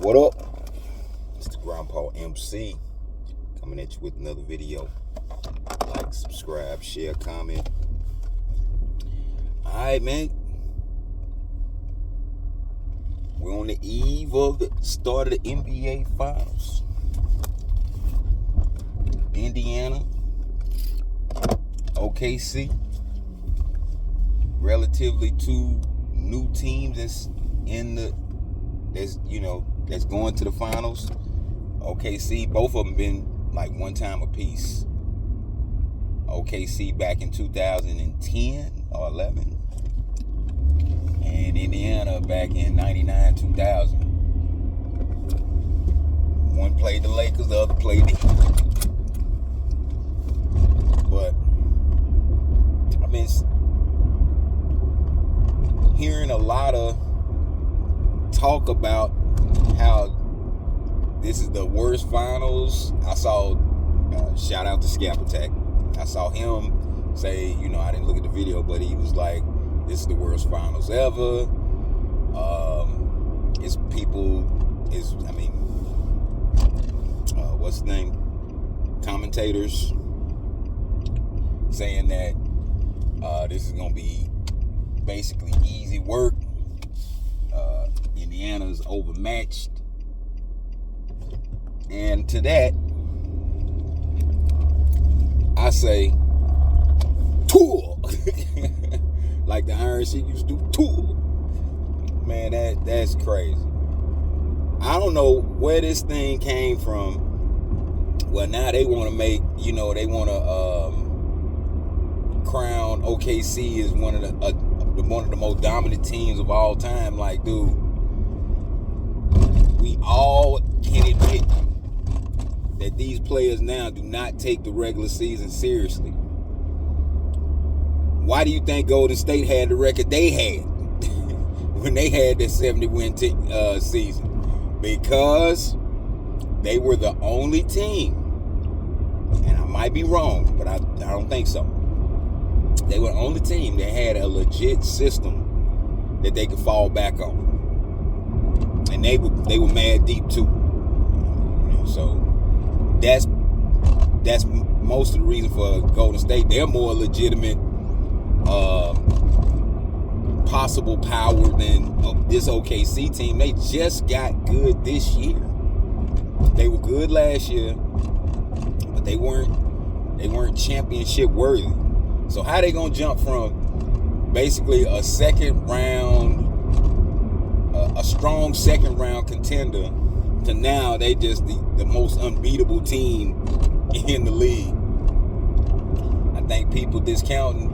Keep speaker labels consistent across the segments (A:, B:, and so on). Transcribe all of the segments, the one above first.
A: What up? It's the Grandpa MC coming at you with another video. Like, subscribe, share, comment. Alright, man. We're on the eve of the start of the NBA Finals. Indiana, OKC. Relatively two new teams that's going to the finals. OKC, both of them been like one time apiece. OKC back in 2010 or 11, and Indiana back in 99, 2000. One played the Lakers, the other played the Heat. But I've been hearing a lot of talk about how this is the worst finals. I saw, shout out to Scap Attack. I saw him say, I didn't look at the video, but he was like, this is the worst finals ever. What's the name? Commentators saying that this is going to be basically easy work. Indiana's overmatched. And to that, I say, tool. Like the Iron Sheik used to do, tool. Man, that's crazy. I don't know where this thing came from. Well, now they want to make, they want to crown OKC as one of the most dominant teams of all time. Like, dude, we all can admit that these players now do not take the regular season seriously. Why do you think Golden State had the record they had when they had that 70-win season? Because they were the only team, and I might be wrong, but I don't think so. They were the only team that had a legit system that they could fall back on. And they were mad deep too. So that's most of the reason for Golden State. They're more legitimate possible power than this OKC team. They just got good this year. They were good last year, but they weren't championship worthy. So how they gonna jump from basically a strong second round contender to now they just the most unbeatable team in the league? I think people discounting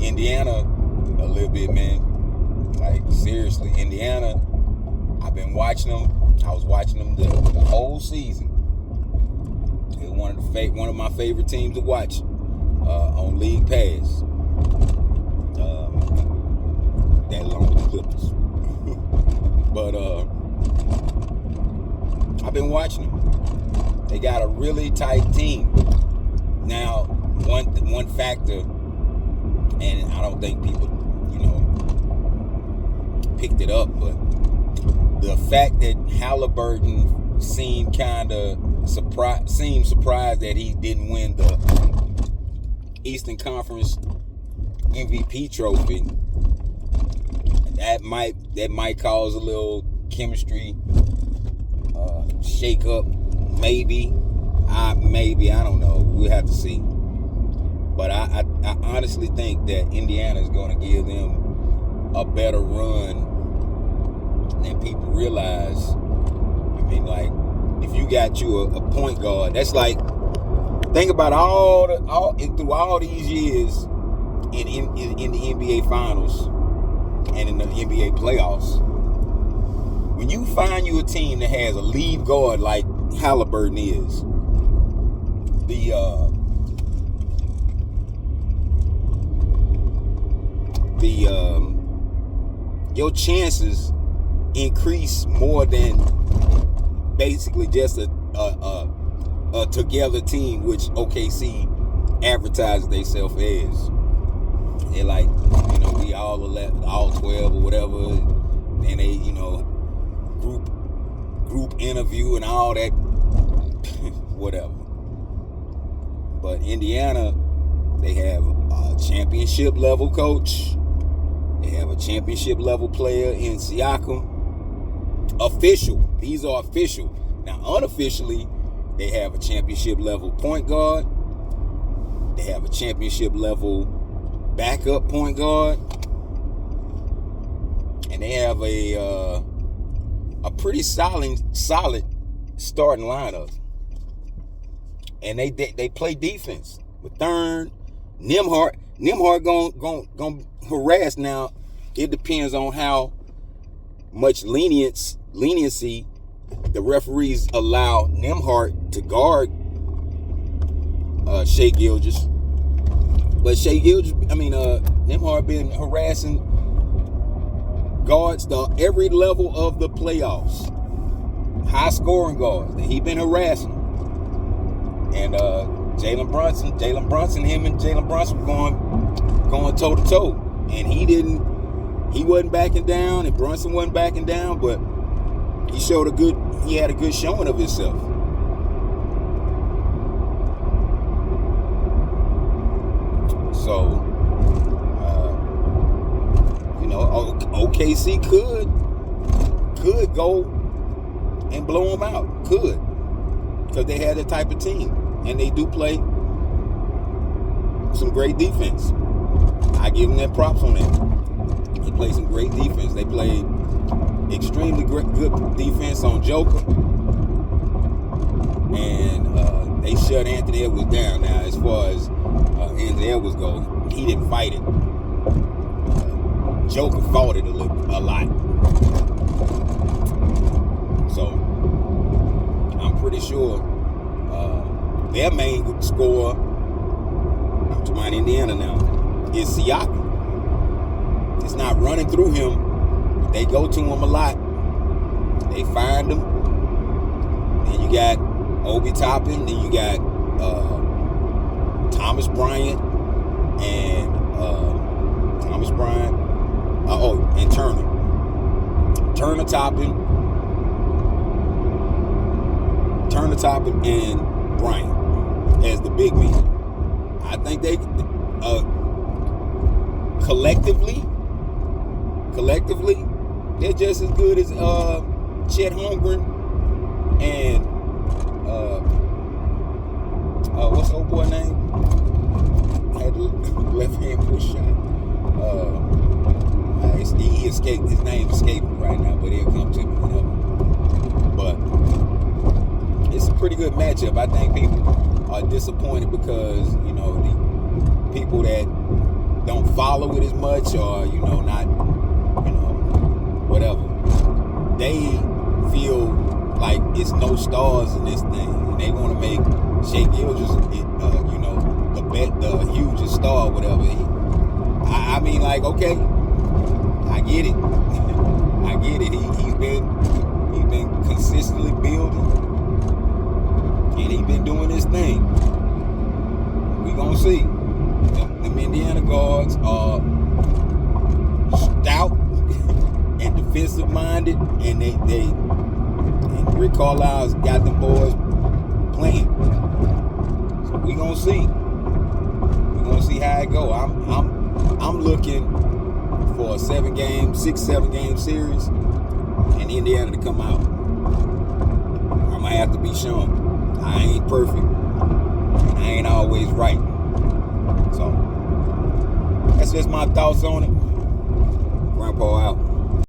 A: Indiana a little bit, man. Like, seriously, Indiana, I've been watching them. I was watching them the whole season. They're one of my favorite teams to watch on League Pass. That along with the Clippers. But I've been watching them. They got a really tight team. Now, one factor, and I don't think people, picked it up, but the fact that Halliburton seemed surprised that he didn't win the Eastern Conference MVP trophy, that might cause a little chemistry shake up. Maybe, I don't know. We'll have to see. But I honestly think that Indiana is going to give them a better run than people realize. I mean, like, if you got a point guard, that's like, think about through all these years in the NBA Finals and in the NBA playoffs, when you find you a team that has a lead guard like Halliburton is, your chances increase more than basically just a together team, which OKC advertises themselves as. They're like, we all 12 or whatever, and they, interview and all that, whatever. But Indiana, they have a championship level coach. They have a championship level player in Siakam. Official. These are official. Now, unofficially, they have a championship level point guard. They have a championship level backup point guard. And they have a pretty solid starting lineup. And they play defense with Thurn, Nembhard. Nembhard gonna harass now. It depends on how much leniency the referees allow Nembhard to guard Shai Gilgeous. But Nembhard been harassing guards to every level of the playoffs. High scoring guards that he been harassing. And Jalen Brunson, him and Jalen Brunson were going toe to toe. And he wasn't backing down, and Brunson wasn't backing down, but he had a good showing of himself. So, OKC could go and blow them out. Could. Because they had that type of team. And they do play some great defense. I give them that props on that. They play some great defense. They played extremely good defense on Joker. And they shut Anthony Edwards down. Now, as far as Anthony Edwards goes, he didn't fight it. Joker fought it a lot. So, I'm pretty sure their main scorer, I'm talking about Indiana now, is Siakam. It's not running through him. They go to him a lot. They find him. Then you got Obi Toppin. Then you got Thomas Bryant and and Turner. Turner Toppin and Bryant as the big men. I think they collectively, they're just as good as Chet Holmgren and what's the old boy name? Had the left hand push shot. His name escaped me right now, but he'll come to me whenever. But it's a pretty good matchup. I think people are disappointed because, the people that don't follow it as much or, not, whatever, they feel like it's no stars in this thing. And they want to make Shai Gilgeous, the hugest star or whatever. Okay, I get it. I get it. He's been consistently building. And he's been doing his thing. We gonna see. Them Indiana guards are stout and defensive minded, and and Rick Carlisle's got them boys playing. So we gonna see. We gonna see how it go. I'm looking for a 6-7 game series, and Indiana to come out. I might have to be shown. I ain't perfect. And I ain't always right. So, that's just my thoughts on it. Grandpa out.